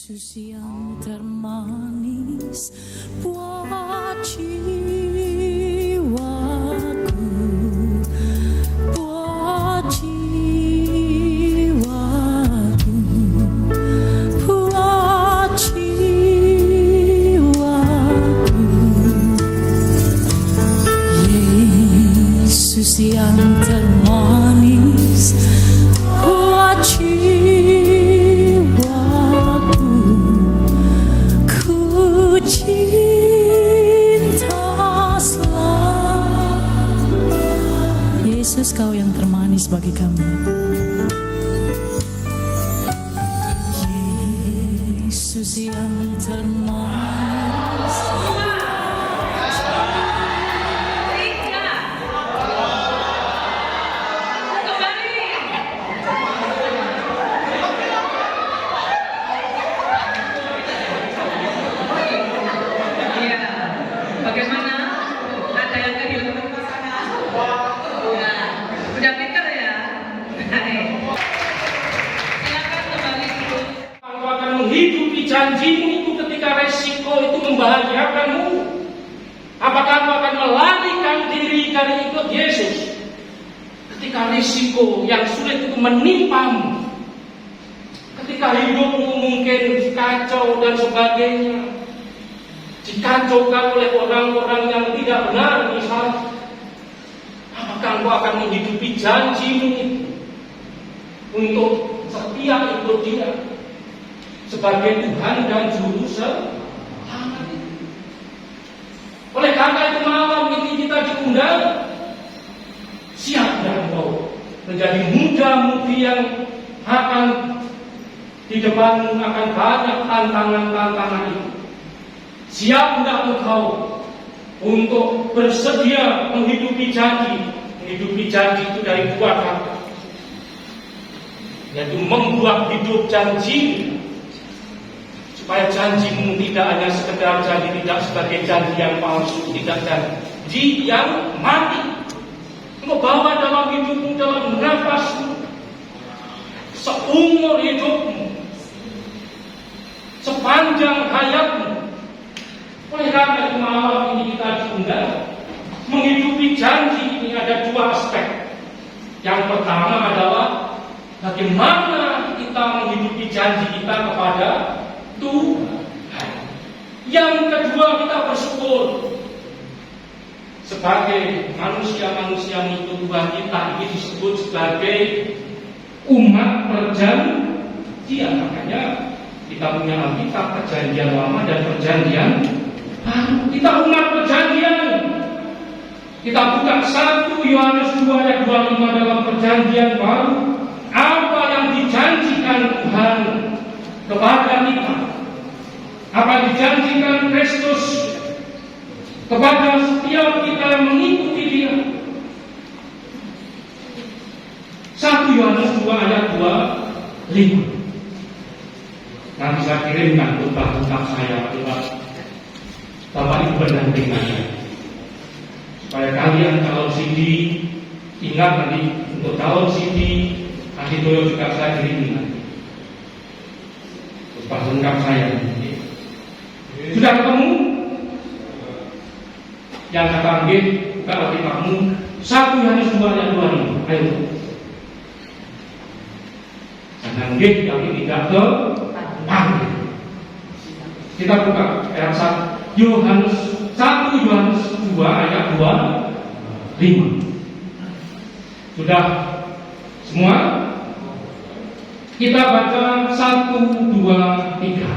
Yesus yang termanis buat jiwaku, buat jiwaku, buat jiwaku. Yesus yang termanis buat jiwaku, Yesus, Kau yang termanis bagi kami. Yesus yang termanis. Menghidupi janjimu itu ketika resiko itu membahagiakanmu. Apakah kamu akan melarikan diri dari ikut Yesus ketika risiko yang sulit itu menimpamu, ketika hidupmu mungkin kacau dan sebagainya, dikacaukan oleh orang-orang yang tidak benar misalnya? Apakah engkau akan menghidupi janjimu itu untuk setia ikut Dia sebagai Tuhan dan Juru Selamat? Oleh karena itu malam ini kita diundang, siap dan engkau menjadi muda-mudi yang akan di depanmu akan banyak tantangan-tantangan itu. Siap tidak engkau untuk bersedia menghidupi janji itu dari dua kata, yaitu membuat hidup janji, supaya janjimu tidak hanya sekedar janji, tidak sebagai janji yang palsu, tidak janji yang mati. Engkau bawa dalam hidupmu, dalam nafasmu, seumur hidupmu, sepanjang hayatmu. Oleh karena itu malam ini kita diundang menghidupi janji ini. Ada dua aspek. Yang pertama adalah bagaimana kita menghidupi janji kita kepada Tuhan. Yang kedua, kita bersyukur sebagai manusia-manusia mengikut Tuhan. Kita ini disebut sebagai umat perjanjian. Makanya kita punya Alkitab Perjanjian Lama dan Perjanjian Baru. Kita umat perjanjian. Kita buka 1 Yohanes 2 ayat 25 dalam Perjanjian Baru. Apa yang dijanjikan Tuhan kepada kita, apa yang dijanjikan Kristus kepada setiap kita yang mengikuti Dia. 1 Yohanes 2 ayat 25. Nanti saya kirimkan khotbah saya lewat Bapak Ibu pendamping saya, supaya kalian kalau CD ingat nanti untuk download CD nanti Toyo juga saya kirim nanti khotbah lengkap saya. Sudah ketemu? Yang kata nggih, buka Alkitabmu 1 Yohanes 2 ayat 25. Ayo. Jangan nggih tapi tidak ke panggil. Kita buka ayat 1 Yohanes 2 ayat 25. Sudah semua? Kita baca 1, 2, 3.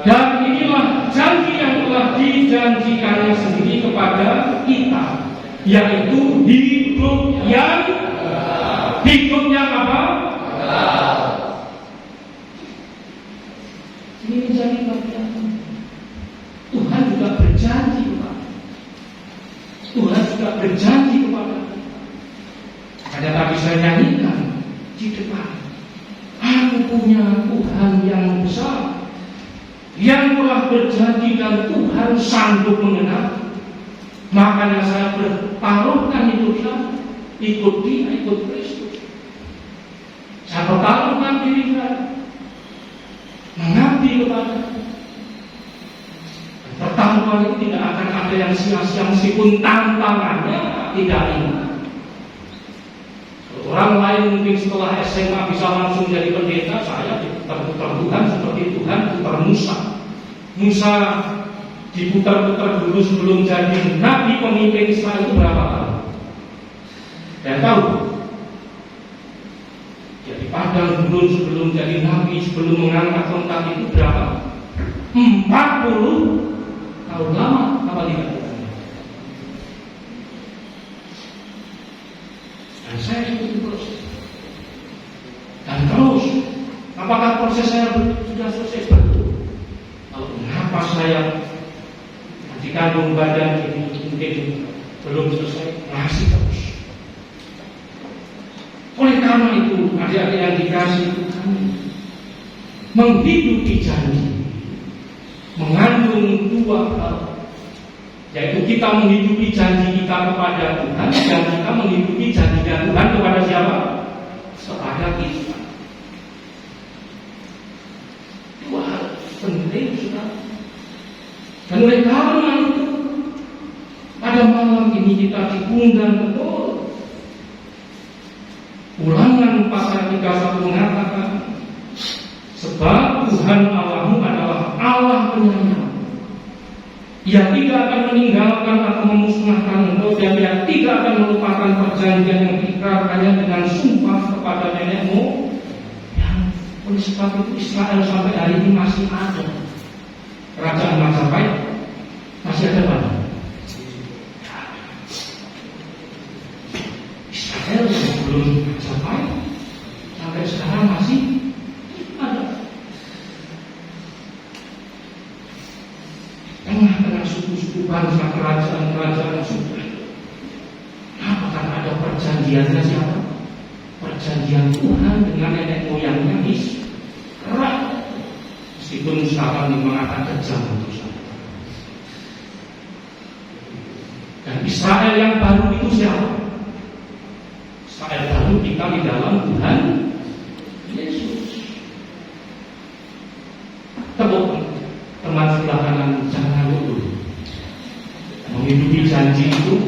Dan inilah janji yang telah dijanjikannya sendiri kepada kita, yaitu hidup yang apa? Ini menjadi bagian. Tuhan juga berjanji kepada ada tadi saya nyanyikan di depan, aku punya Tuhan yang besar yang telah berjanji dan Tuhan sanggup mengenapi. Makanya saya bertaruhkan hidup saya, ikut Dia, ikut Kristus. Saya bertaruhkan diri saya mengabdi kepada. Pertarungan itu tidak akan ada yang sia-sia meskipun tantangannya tidak ringan. Orang lain mungkin setelah SMA bisa langsung jadi pendeta, saya diputar-putar Tuhan seperti Tuhan putar Musa. Musa diputar-putar dulu sebelum jadi nabi pemimpin Israel itu berapa tahun? Dan tahu? Jadi padang gurun sebelum jadi nabi, sebelum mengangkat tongkat itu berapa? 40 tahun lama apa tidak? Dan saya ikuti terus. Dan terus, apakah proses saya sudah selesai? Betul. Kalau mengapa saya di kandung badan ini mungkin belum selesai, masih terus. Oleh karena itu, adik-adik yang dikasih Tuhan, menghidupi janji mengandung dua hal, yaitu kita menghidupi janji kita kepada Tuhan dan kita menghidupi janjinya Tuhan kepada siapa? Kepada kita. Dua hal penting sudah. Dan oleh karena itu, pada malam ini kita diundang betul. Ulangan pasal 31 mengatakan, sebab Tuhan Allahmu adalah Allah penyayang. Ia tidak akan meninggalkan atau memusnahkan engkau, dan Ia tidak akan melupakan perjanjian yang diikrarkannya dengan sumpah kepada nenekmu. Yang oleh sebab itu Israel sampai hari ini masih ada. Kerajaan Majapahit masih ada pada. Israel sebelum Majapahit sampai sekarang masih ada. Tengah-tengah suku-suku bangsa, kerajaan-kerajaan suku, apakah ada perjanjiannya siapa? Perjanjian Tuhan dengan nenek moyangnya Israel. Meskipun sekarang mengatakan kejam itu saja. Dan Israel yang baru itu siapa? Israel baru kita di dalam Tuhan Yesus. Tepuk teman sebelah kanan, jangan lupa menghidupi janji itu.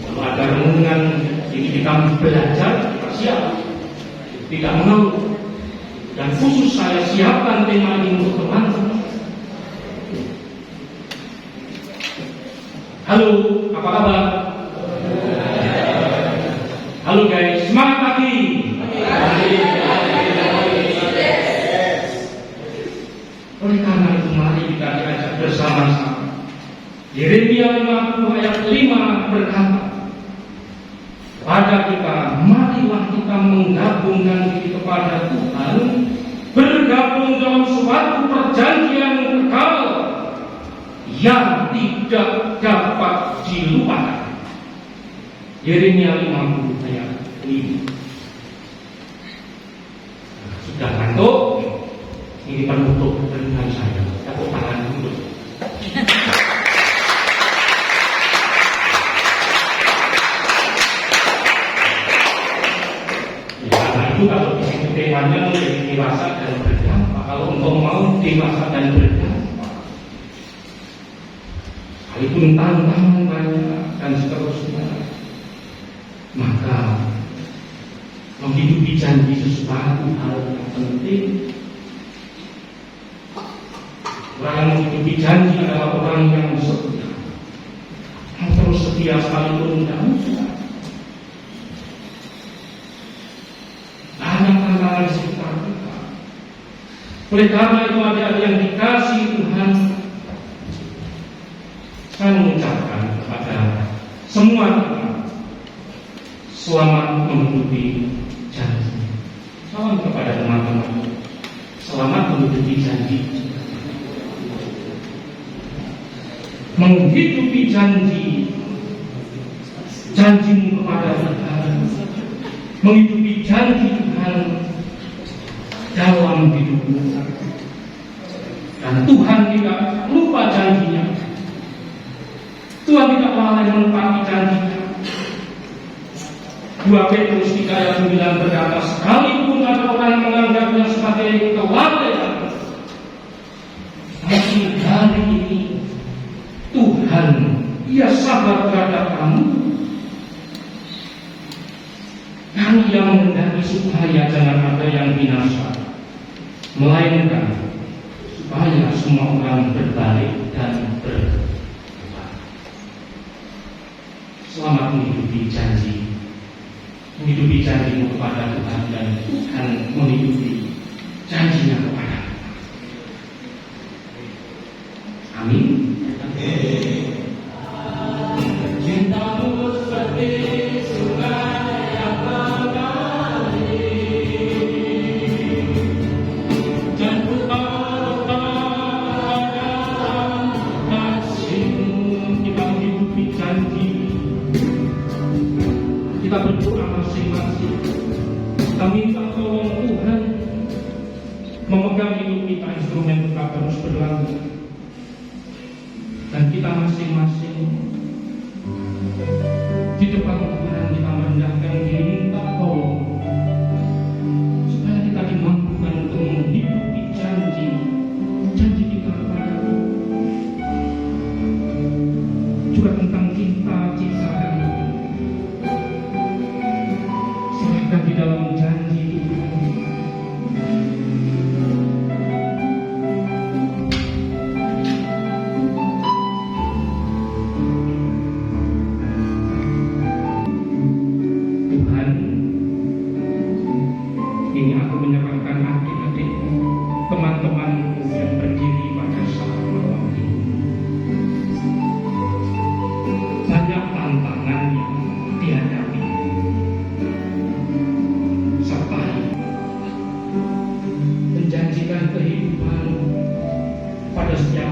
Kalau ada renungan ini kita belajar, kita siap, tidak mengeluh. Dan khusus saya siapkan tema ini untuk teman-teman. Halo, apa kabar? Halo guys, semangat pagi. Oleh karena itu mari kita diajak bersama-sama. Yeremia 50 ayat 5 berkata kepada kita, marilah kita menggabungkan diri kepada Tuhan, bergabung dalam suatu perjanjian kekal yang tidak dapat dilupakan. Yeremia 50 ayat 5. Sudah ngantuk? Ini penutup dengan saya. Tepuk tangan dulu. Ya, karena itu kalau di situ temanya menjadi dewasa dan berdampak. Kalau engkau mau dewasa dan berdampak, sekalipun tantangan banyak dan seterusnya, maka menghidupi janji sesuatu hal yang penting. Orang yang menghidupi janji adalah orang yang setia, yang terus setia sekalipun tidak mudah. Banyak tantangan di sekitar kita. Oleh karena itu ada yang dikasih Tuhan, saya mengucapkan kepada semua kita, selamat menghidupi janji. Salam kepada teman-teman, selamat menghidupi janji. Menghidupi janjimu kepada Tuhan, menghidupi janji Tuhan dalam hidupmu, dan Tuhan tidak lupa janjinya. Tuhan tidak lalai menepati janjinya. 2 Petrus 3 ayat 9 berkata, sekalipun ada orang yang menganggapnya sebagai kelalaian, Ia menghendaki supaya jangan ada yang binasa, melainkan supaya semua orang berbalik dan bertobat. Selamat menghidupi janji, menghidupi janjimu kepada Tuhan, dan Tuhan menghidupi janjinya kepada kita. Amin. Cintamu seperti sungai yang mengalir, dan ku harapkan kasih-Mu. Kita menghidupi janji. Kita berdoa masing-masing. Kita minta tolong Tuhan memegang hidup kita, instrumen tetap terus berlalu. Dan kita masing-masing di depan Tuhan kita merendahkan diri, minta tolong supaya kita dimampukan untuk menghidupi janji kita kepada Tuhan. Juga tentang cita-cita kami, serahkan di dalam janji Tuhan. Ini aku menyerahkan adik-adik, teman-temanku yang berdiri pada saat malam ini. Banyak tantangan yang dihadapi, sertai menjanjikan kehidupan pada setiap